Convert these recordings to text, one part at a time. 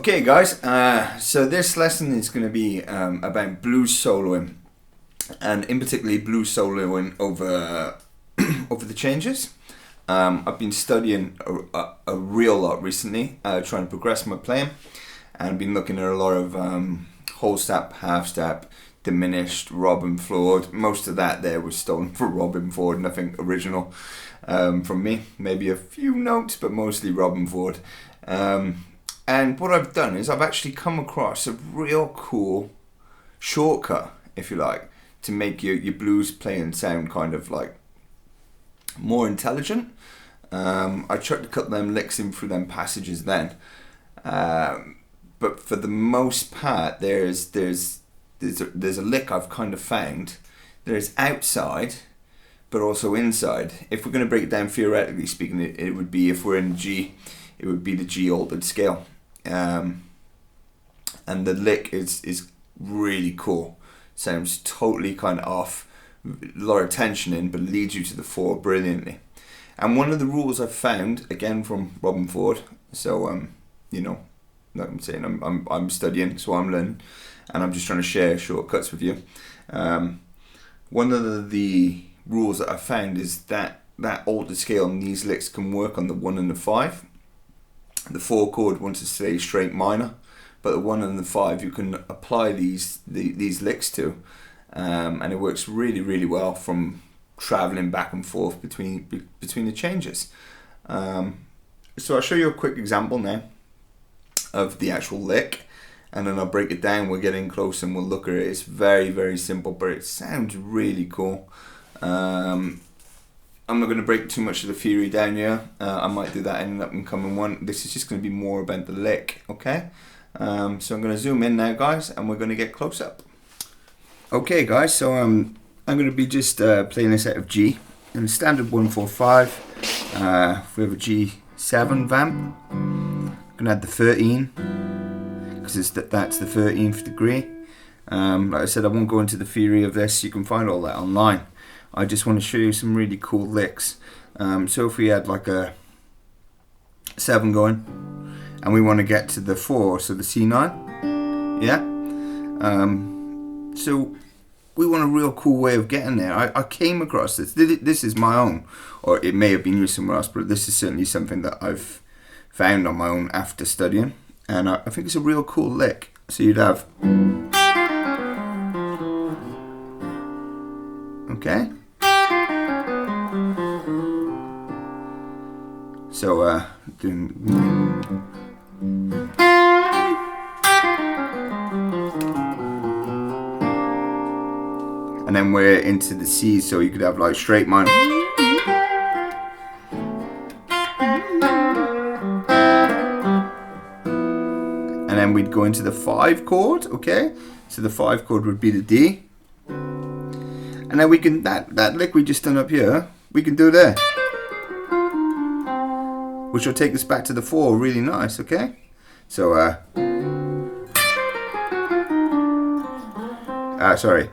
Okay guys, so this lesson is going to be about blues soloing, and in particular blues soloing over over the changes. I've been studying a real lot recently, trying to progress my playing, and I've been looking at a lot of whole step, half step, diminished, Robben Ford. Most of that there was stolen from Robben Ford, nothing original from me. Maybe a few notes, but mostly Robben Ford. And what I've done is I've actually come across a real cool shortcut, if you like, to make your blues playing sound kind of like more intelligent. I tried to cut them licks in through them passages then, but for the most part, there's a lick I've kind of found. There's outside, but also inside. If we're going to break it down theoretically speaking, it would be, if we're in G, it would be the G altered scale. And the lick is really cool. Sounds totally kind of off, a lot of tension in, but leads you to the 4 brilliantly. And one of the rules I've found, again from Robben Ford, so you know, like I'm saying, I'm studying, so I'm learning, and I'm just trying to share shortcuts with you. One of the rules that I've found is that altered scale and these licks can work on the 1 and the 5. The 4 chord wants to stay straight minor, but the 1 and the 5 you can apply these licks to, and it works really, really well from traveling back and forth between the changes. So I'll show you a quick example now of the actual lick, and then I'll break it down. We'll get in close and we'll look at it. It's very, very simple, but it sounds really cool. I'm not going to break too much of the theory down here. I might do that in an up and coming one. This is just going to be more about the lick, okay? So I'm going to zoom in now, guys, and we're going to get close up. Okay, guys, so I'm going to be just playing this out of G in standard 1-4-5. We have a G7 vamp. I'm going to add the 13 because that's the 13th degree. Like I said, I won't go into the theory of this. You can find all that online. I just want to show you some really cool licks. So if we had like a 7 going, and we want to get to the 4, so the C9, yeah. So we want a real cool way of getting there. I came across this. This is my own, or it may have been used somewhere else, but this is certainly something that I've found on my own after studying, and I think it's a real cool lick. So you'd have, okay. So, and then we're into the C, so you could have like straight minor. And then we'd go into the 5 chord, okay? So the 5 chord would be the D. And then we can, that lick we just done up here, we can do there, which will take us back to the 4, really nice, okay? So, sorry.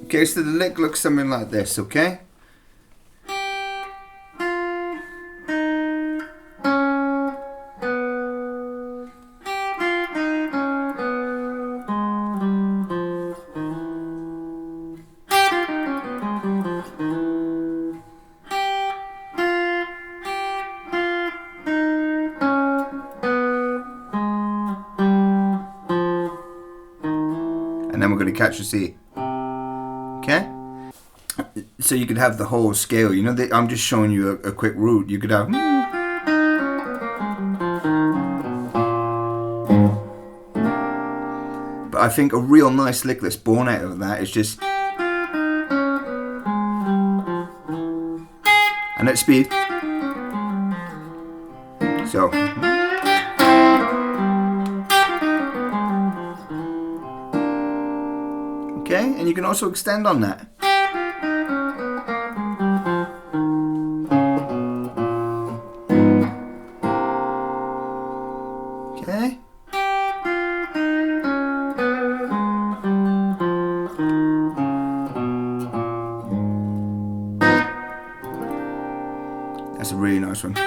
Okay, so the lick looks something like this, okay? And then we're going to catch a C. Okay? So you could have the whole scale, you know, I'm just showing you a quick route. You could have, but I think a real nice lick that's born out of that is just, and at speed. So, okay, and you can also extend on that. Okay. That's a really nice one.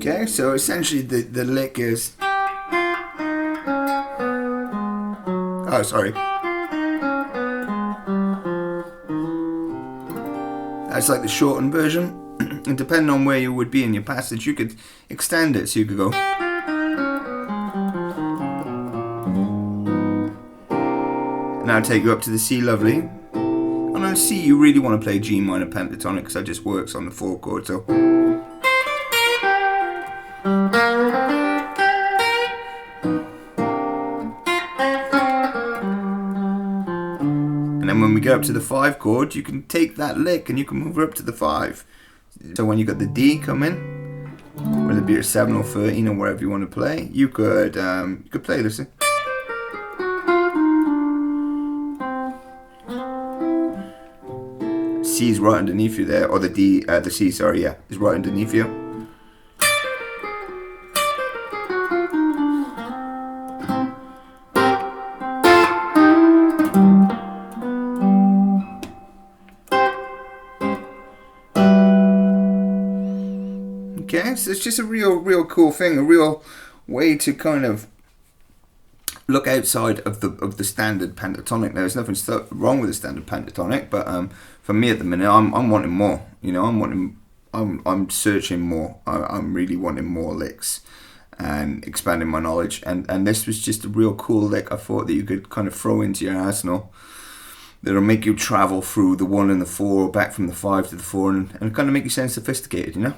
Okay, so essentially the lick is... Oh, sorry. That's like the shortened version. And depending on where you would be in your passage, you could extend it, so you could go... And I'll take you up to the C lovely. And on C, you really want to play G minor pentatonic, because that just works on the 4 chord, so... And then when we get up to the 5 chord, you can take that lick and you can move it up to the 5. So when you got the D come in, whether it be a 7 or 13 or wherever you want to play, you could play this. C is right underneath you there, or the D, the C, sorry, yeah, is right underneath you. Okay, so it's just a real cool thing, a real way to kind of look outside of the standard pentatonic. Now, there's nothing wrong with the standard pentatonic, but for me at the minute, I'm wanting more. You know, I'm searching more. I'm really wanting more licks and expanding my knowledge. And this was just a real cool lick I thought that you could kind of throw into your arsenal. That'll make you travel through the 1 and the 4, back from the 5 to the 4, and kind of make you sound sophisticated, you know?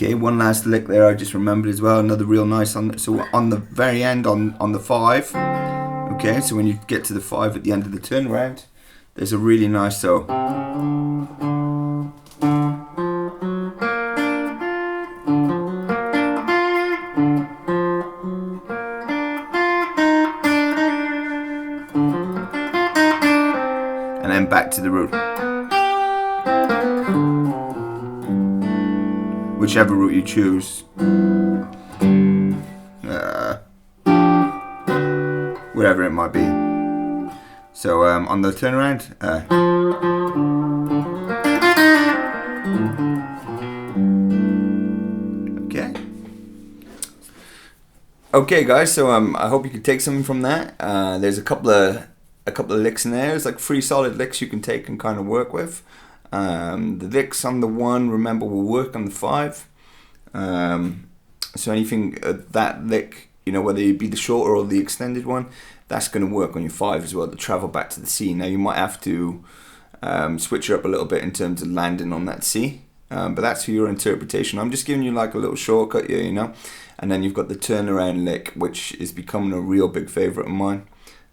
Okay, one last lick there I just remembered as well, another real nice on so on the very end on the 5. Okay, so when you get to the 5 at the end of the turnaround, there's a really nice so. And then back to the root. Whichever route you choose, whatever it might be. So on the turnaround, okay guys, so I hope you could take something from that. There's a couple of licks in there. There's like 3 solid licks you can take and kind of work with. The licks on the 1, remember, will work on the 5. So anything that lick, you know, whether it be the shorter or the extended one, that's going to work on your 5 as well to travel back to the C. Now you might have to switch it up a little bit in terms of landing on that C, but that's for your interpretation. I'm just giving you like a little shortcut here, you know. And then you've got the turnaround lick, which is becoming a real big favourite of mine.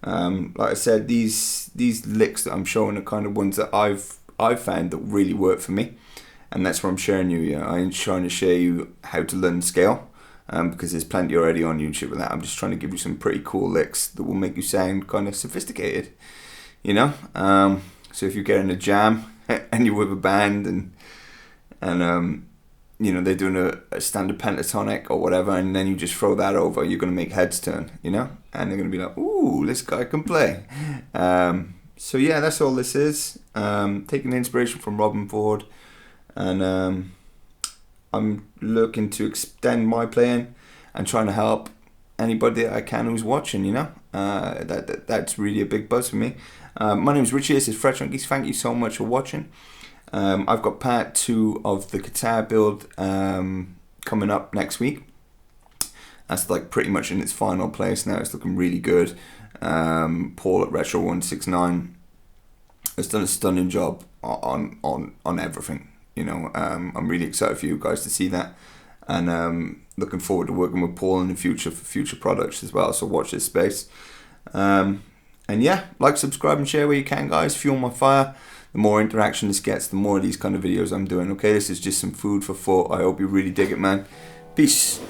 Like I said, these licks that I'm showing are kind of ones that I've found that really work for me, and that's what I'm sharing you. Yeah, I'm trying to share you how to learn scale, because there's plenty already on YouTube with that. I'm just trying to give you some pretty cool licks that will make you sound kind of sophisticated, you know. So if you get in a jam and you're with a band and you know, they're doing a standard pentatonic or whatever, and then you just throw that over, you're going to make heads turn, you know, and they're going to be like, ooh, this guy can play. So yeah, that's all this is. Taking inspiration from Robben Ford, and I'm looking to extend my playing and trying to help anybody that I can who's watching, you know. That's really a big buzz for me. My name is Richie, this is Fret Junkies. Thank you so much for watching. I've got part 2 of the guitar build coming up next week. That's like pretty much in its final place now. It's looking really good. Paul at Retro 169 has done a stunning job on everything. You know, I'm really excited for you guys to see that, and looking forward to working with Paul in the future for future products as well. So watch this space. And yeah, like, subscribe, and share where you can, guys. Fuel my fire. The more interaction this gets, the more of these kind of videos I'm doing. Okay, this is just some food for thought. I hope you really dig it, man. Peace.